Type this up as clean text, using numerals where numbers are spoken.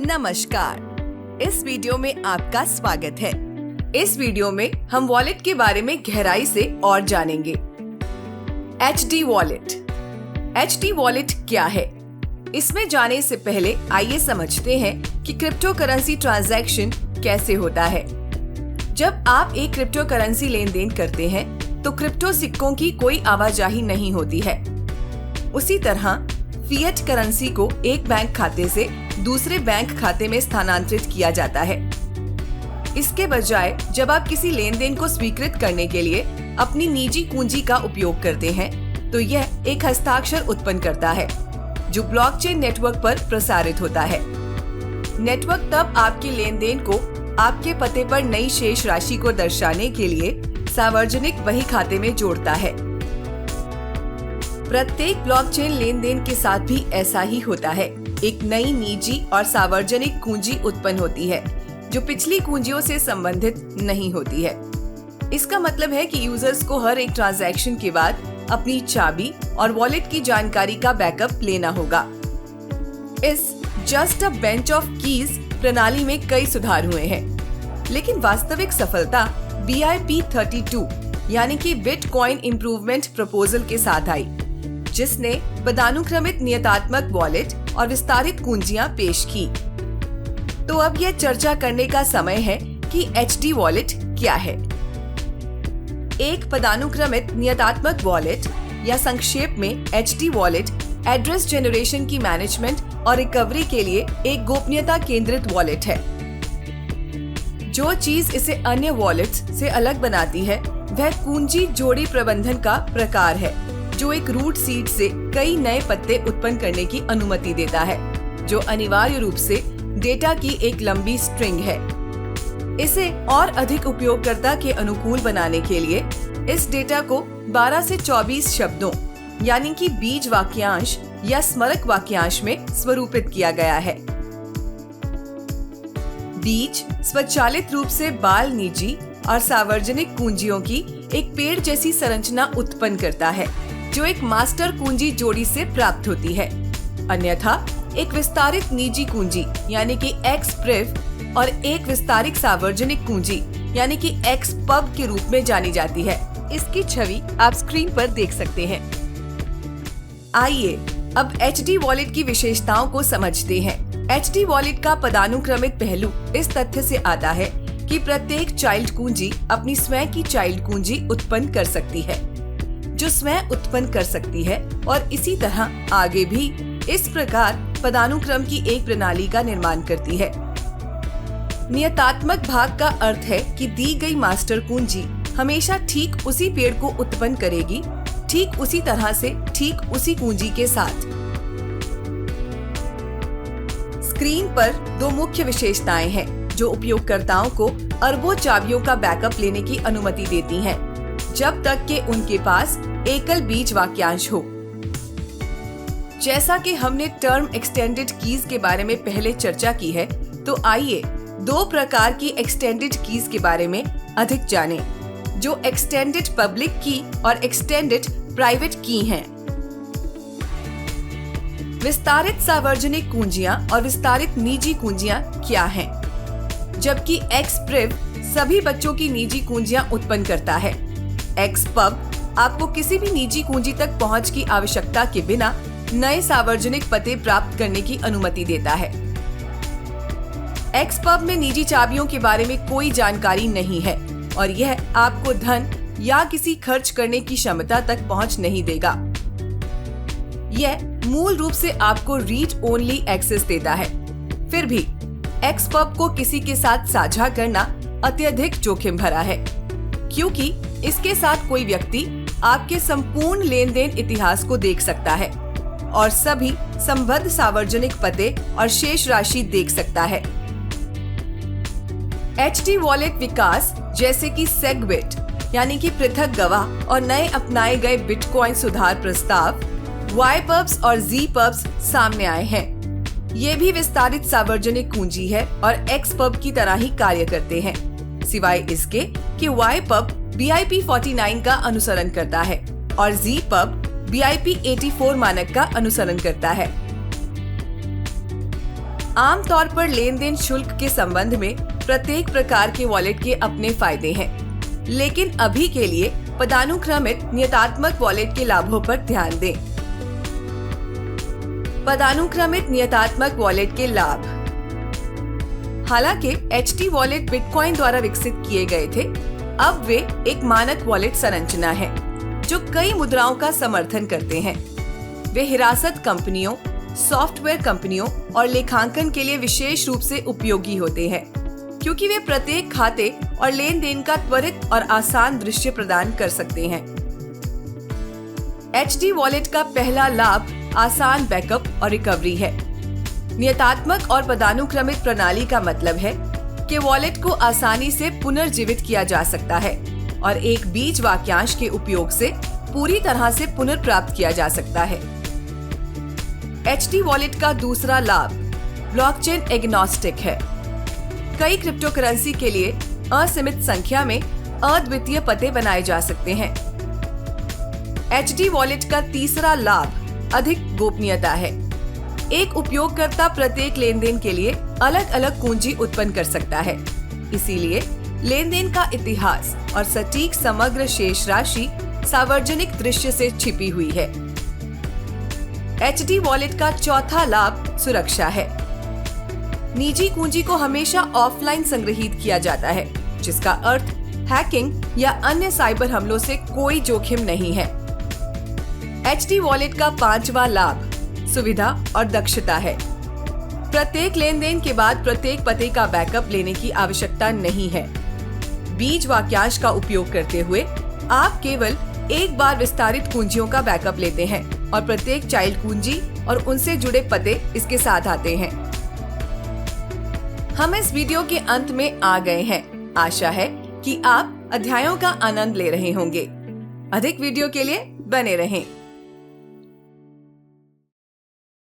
नमस्कार, इस वीडियो में आपका स्वागत है। इस वीडियो में हम वॉलेट के बारे में गहराई से और जानेंगे। HD wallet. HD वॉलेट क्या है? इसमें जाने से पहले आइए समझते हैं कि क्रिप्टो करेंसी ट्रांजैक्शन कैसे होता है। जब आप एक क्रिप्टो करेंसी लेन देन करते हैं तो क्रिप्टो सिक्कों की कोई आवाजाही नहीं होती है। उसी तरह फिएट करेंसी को एक बैंक खाते से दूसरे बैंक खाते में स्थानांतरित किया जाता है। इसके बजाय जब आप किसी लेन देन को स्वीकृत करने के लिए अपनी निजी कुंजी का उपयोग करते हैं तो यह एक हस्ताक्षर उत्पन्न करता है जो ब्लॉकचेन नेटवर्क पर प्रसारित होता है। नेटवर्क तब आपके लेन देन को आपके पते पर नई शेष राशि को दर्शाने के लिए सार्वजनिक बही खाते में जोड़ता है। प्रत्येक ब्लॉकचेन लेन देन के साथ भी ऐसा ही होता है। एक नई निजी और सार्वजनिक कुंजी उत्पन्न होती है जो पिछली कुंजियों से संबंधित नहीं होती है। इसका मतलब है कि यूजर्स को हर एक ट्रांजैक्शन के बाद अपनी चाबी और वॉलेट की जानकारी का बैकअप लेना होगा। इस just a bench of keys प्रणाली में कई सुधार हुए हैं, लेकिन वास्तविक सफलता BIP32 यानी कि बिटकॉइन इम्प्रूवमेंट प्रपोजल के साथ आई, जिसने पदानुक्रमित नियतात्मक वॉलेट और विस्तारित कुंजियां पेश की। तो अब यह चर्चा करने का समय है कि HD वॉलेट क्या है। एक पदानुक्रमित नियतात्मक वॉलेट या संक्षेप में HD वॉलेट एड्रेस जनरेशन की मैनेजमेंट और रिकवरी के लिए एक गोपनीयता केंद्रित वॉलेट है। जो चीज इसे अन्य वॉलेट्स से अलग बनाती है वह कुंजी जोड़ी प्रबंधन का प्रकार है, जो एक रूट सीड से कई नए पत्ते उत्पन्न करने की अनुमति देता है, जो अनिवार्य रूप से डेटा की एक लंबी स्ट्रिंग है। इसे और अधिक उपयोगकर्ता के अनुकूल बनाने के लिए इस डेटा को 12 से 24 शब्दों यानी कि बीज वाक्यांश या स्मरक वाक्यांश में स्वरूपित किया गया है। बीज स्वचालित रूप से बाल निजी और सार्वजनिक कुंजियों की एक पेड़ जैसी संरचना उत्पन्न करता है जो एक मास्टर कुंजी जोड़ी से प्राप्त होती है। अन्यथा एक विस्तारित निजी कुंजी यानी कि XPRIV और एक विस्तारित सार्वजनिक कुंजी यानी कि XPUB के रूप में जानी जाती है। इसकी छवि आप स्क्रीन पर देख सकते हैं। आइए अब HD वॉलेट की विशेषताओं को समझते हैं। HD वॉलेट का पदानुक्रमित पहलू इस तथ्य से आता है कि प्रत्येक चाइल्ड कुंजी अपनी स्वयं की चाइल्ड कुंजी उत्पन्न कर सकती है, जो स्वयं उत्पन्न कर सकती है और इसी तरह आगे भी। इस प्रकार पदानुक्रम की एक प्रणाली का निर्माण करती है। नियतात्मक भाग का अर्थ है कि दी गई मास्टर कुंजी हमेशा ठीक उसी पेड़ को उत्पन्न करेगी, ठीक उसी तरह से, ठीक उसी कुंजी के साथ। स्क्रीन पर दो मुख्य विशेषताएं हैं जो उपयोगकर्ताओं को अरबों चाबियों का बैकअप लेने की अनुमति देती हैं, जब तक कि उनके पास एकल बीज वाक्यांश हो। जैसा कि हमने टर्म एक्सटेंडेड कीज के बारे में पहले चर्चा की है, तो आइए दो प्रकार की एक्सटेंडेड कीज के बारे में अधिक जानें, जो एक्सटेंडेड पब्लिक की और एक्सटेंडेड प्राइवेट की हैं। विस्तारित सार्वजनिक कुंजियां और विस्तारित निजी कुंजियां क्या हैं? जबकि XPRIV सभी बच्चों की निजी कुंजियां उत्पन्न करता है, XPUB आपको किसी भी निजी कुंजी तक पहुंच की आवश्यकता के बिना नए सार्वजनिक पते प्राप्त करने की अनुमति देता है। XPUB में निजी चाबियों के बारे में कोई जानकारी नहीं है और यह आपको धन या किसी खर्च करने की क्षमता तक पहुंच नहीं देगा। यह मूल रूप से आपको रीड ओनली एक्सेस देता है। फिर भी XPUB को किसी के साथ साझा करना अत्यधिक जोखिम भरा है, क्योंकि इसके साथ कोई व्यक्ति आपके संपूर्ण लेन देन इतिहास को देख सकता है और सभी संबद्ध सार्वजनिक पते और शेष राशि देख सकता है। HD वॉलेट विकास जैसे कि SegWit यानी कि पृथक गवाह और नए अपनाए गए बिटकॉइन सुधार प्रस्ताव YPubs और ZPubs सामने आए हैं। ये भी विस्तारित सार्वजनिक कुंजी है और XPUB की तरह ही कार्य करते हैं, सिवाय इसके कि YPub BIP49 का अनुसरण करता है और ZPub BIP84 मानक का अनुसरण करता है। आमतौर पर लेन देन शुल्क के संबंध में प्रत्येक प्रकार के वॉलेट के अपने फायदे हैं, लेकिन अभी के लिए पदानुक्रमित नियतात्मक वॉलेट के लाभों पर ध्यान दें। पदानुक्रमित नियतात्मक वॉलेट के लाभ। हालांकि HT वॉलेट बिटकॉइन द्वारा विकसित किए गए थे, अब वे एक मानक वॉलेट संरचना है जो कई मुद्राओं का समर्थन करते हैं। वे हिरासत कंपनियों, सॉफ्टवेयर कंपनियों और लेखांकन के लिए विशेष रूप से उपयोगी होते हैं, क्योंकि वे प्रत्येक खाते और लेन देन का त्वरित और आसान दृश्य प्रदान कर सकते हैं। HT वॉलेट का पहला लाभ आसान बैकअप और रिकवरी है। नियतात्मक और पदानुक्रमित प्रणाली का मतलब है कि वॉलेट को आसानी से पुनर्जीवित किया जा सकता है और एक बीज वाक्यांश के उपयोग से पूरी तरह से पुनर्प्राप्त किया जा सकता है। HT वॉलेट का दूसरा लाभ ब्लॉकचेन एग्नोस्टिक है। कई क्रिप्टोकरेंसी के लिए असीमित संख्या में अद्वितीय पते बनाए जा सकते हैं। HT वॉलेट का तीसरा लाभ अधिक गोपनीयता है। एक उपयोगकर्ता प्रत्येक लेनदेन के लिए अलग अलग कुंजी उत्पन्न कर सकता है, इसीलिए लेनदेन का इतिहास और सटीक समग्र शेष राशि सार्वजनिक दृश्य से छिपी हुई है। HT वॉलेट का चौथा लाभ सुरक्षा है। निजी कुंजी को हमेशा ऑफलाइन संग्रहित किया जाता है, जिसका अर्थ हैकिंग या अन्य साइबर हमलों से कोई जोखिम नहीं है। HT वॉलेट का पांचवा लाभ सुविधा और दक्षता है। प्रत्येक लेनदेन के बाद प्रत्येक पते का बैकअप लेने की आवश्यकता नहीं है। बीज वाक्यांश का उपयोग करते हुए आप केवल एक बार विस्तारित कुंजियों का बैकअप लेते हैं और प्रत्येक चाइल्ड कुंजी और उनसे जुड़े पते इसके साथ आते हैं। हम इस वीडियो के अंत में आ गए हैं। आशा है कि आप अध्यायों का आनंद ले रहे होंगे। अधिक वीडियो के लिए बने रहें।